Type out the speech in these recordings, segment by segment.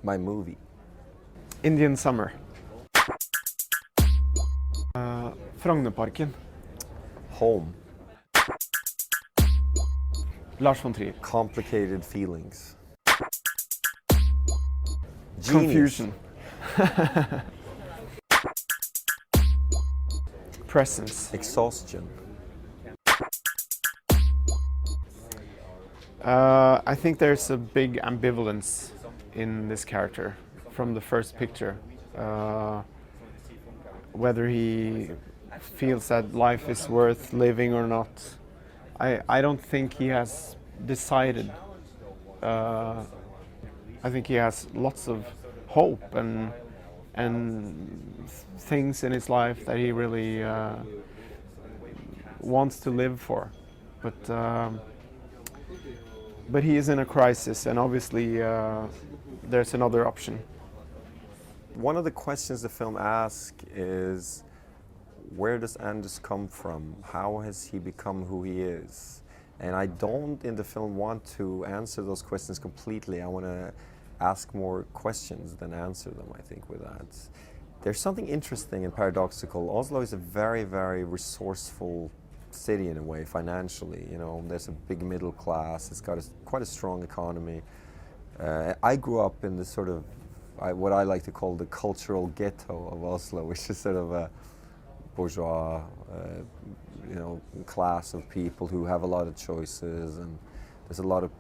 My movie. Indian Summer. Frognerparken. Home. Lars von Trier. Complicated feelings. Genius. Confusion. Presence. Exhaustion. I think there's a big ambivalence in this character from the first picture. Whether he feels that life is worth living or not. I don't think he has decided. I think he has lots of hope and things in his life that he really wants to live for, but he is in a crisis, and obviously there's another option. One of the questions the film asks is, where does Anders come from? How has he become who he is? And I don't, in the film, want to answer those questions completely. I want to ask more questions than answer them, I think, with that. There's something interesting and paradoxical. Oslo is a very, very resourceful city in a way, financially. You know, there's a big middle class. It's got quite a strong economy. I grew up in the sort of, what I like to call the cultural ghetto of Oslo, which is sort of a bourgeois, class of people who have a lot of choices, and there's a lot of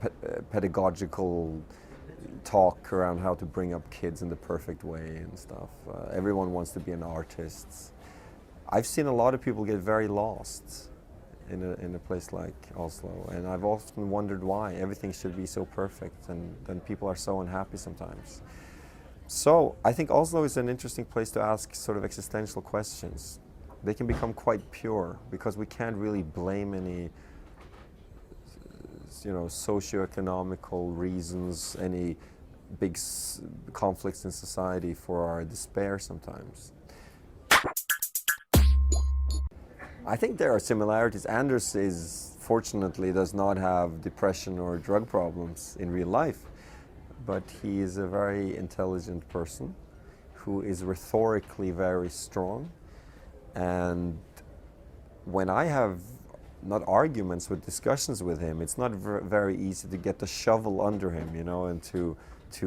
pedagogical talk around how to bring up kids in the perfect way and stuff. Everyone wants to be an artist. I've seen a lot of people get very lost in a place like Oslo, and I've often wondered why everything should be so perfect, and then people are so unhappy sometimes. So I think Oslo is an interesting place to ask sort of existential questions. They can become quite pure because we can't really blame any socioeconomical reasons, any big conflicts in society for our despair sometimes. I think there are similarities. Anders fortunately does not have depression or drug problems in real life, but he is a very intelligent person who is rhetorically very strong. And when I have not arguments, but discussions with him, it's not very easy to get the shovel under him, and to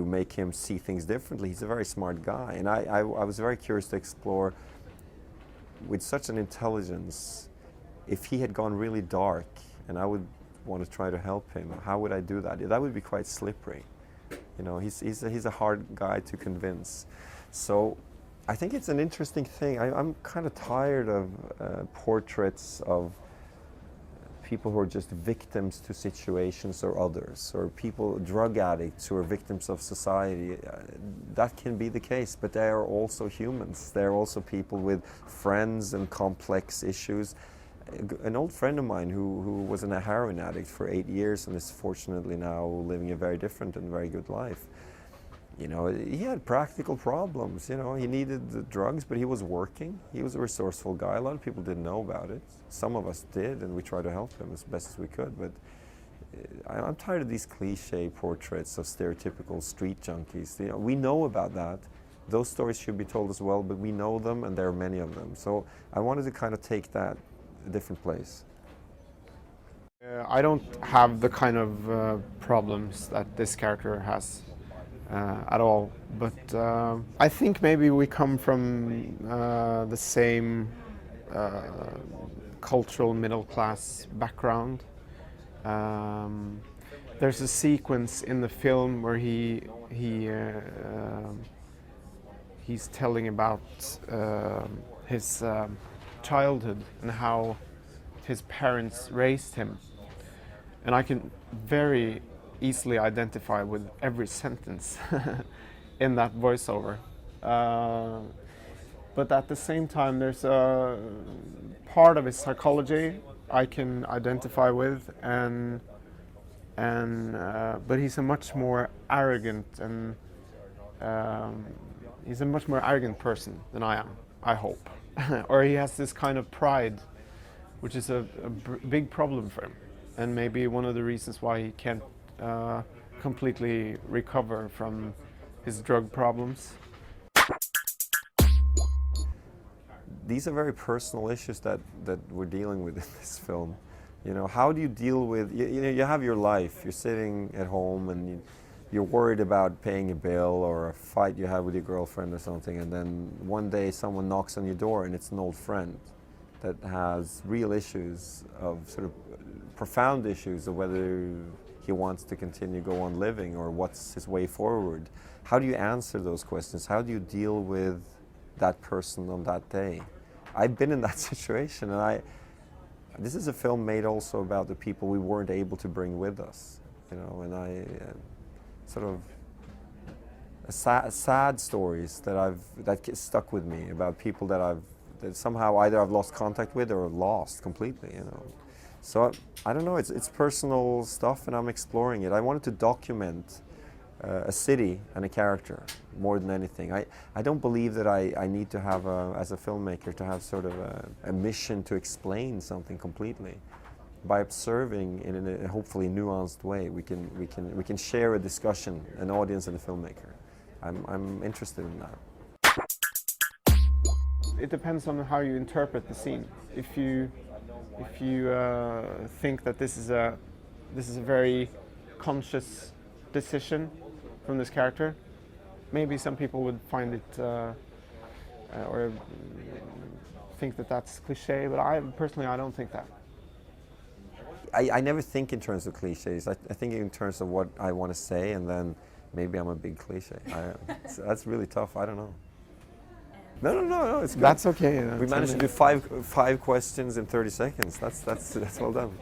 make him see things differently. He's a very smart guy, and I was very curious to explore, with such an intelligence, if he had gone really dark and I would want to try to help him, how would I do that? That would be quite slippery. He's a hard guy to convince. So I think it's an interesting thing. I'm kind of tired of portraits of people who are just victims to situations or others, or drug addicts who are victims of society. That can be the case, but they are also humans. They're also people with friends and complex issues. An old friend of mine who was a heroin addict for 8 years and is fortunately now living a very different and very good life. He had practical problems. He needed the drugs, but he was working. He was a resourceful guy. A lot of people didn't know about it. Some of us did, and we tried to help him as best as we could. But I'm tired of these cliche portraits of stereotypical street junkies. We know about that. Those stories should be told as well, but we know them, and there are many of them. So I wanted to kind of take that a different place. I don't have the kind of problems that this character has. At all, but I think maybe we come from the same cultural middle class background. There's a sequence in the film where he's telling about his childhood and how his parents raised him, and I can very easily identify with every sentence in that voiceover. But at the same time, there's a part of his psychology I can identify with, but he's a much more arrogant he's a much more arrogant person than I am, I hope. Or he has this kind of pride, which is a big problem for him, and maybe one of the reasons why he can't completely recover from his drug problems. These are very personal issues that we're dealing with in this film. You know, how do you deal with, you know, you have your life, you're sitting at home and you're worried about paying a bill or a fight you have with your girlfriend or something, and then one day someone knocks on your door and it's an old friend that has real issues of sort of profound issues of whether he wants to continue go on living or what's his way forward. How do you answer those questions? How do you deal with that person on that day? I've been in that situation, and this is a film made also about the people we weren't able to bring with us, you know, and sort of sad stories that stuck with me about people that somehow either I've lost contact with or lost completely, you know. So I don't know, it's personal stuff and I'm exploring it. I wanted to document a city and a character more than anything. I don't believe that I need to have, as a filmmaker, to have sort of a mission to explain something completely. By observing in a hopefully nuanced way, we can share a discussion, an audience and a filmmaker. I'm interested in that. It depends on how you interpret the scene. If you think that this is a very conscious decision from this character, maybe some people would find it or think that that's cliche, but I personally don't think that. I never think in terms of cliches. I think in terms of what I want to say, and then maybe I'm a big cliche. That's really tough. I don't know. No, it's good. That's okay. We managed to do five questions in 30 seconds. That's well done.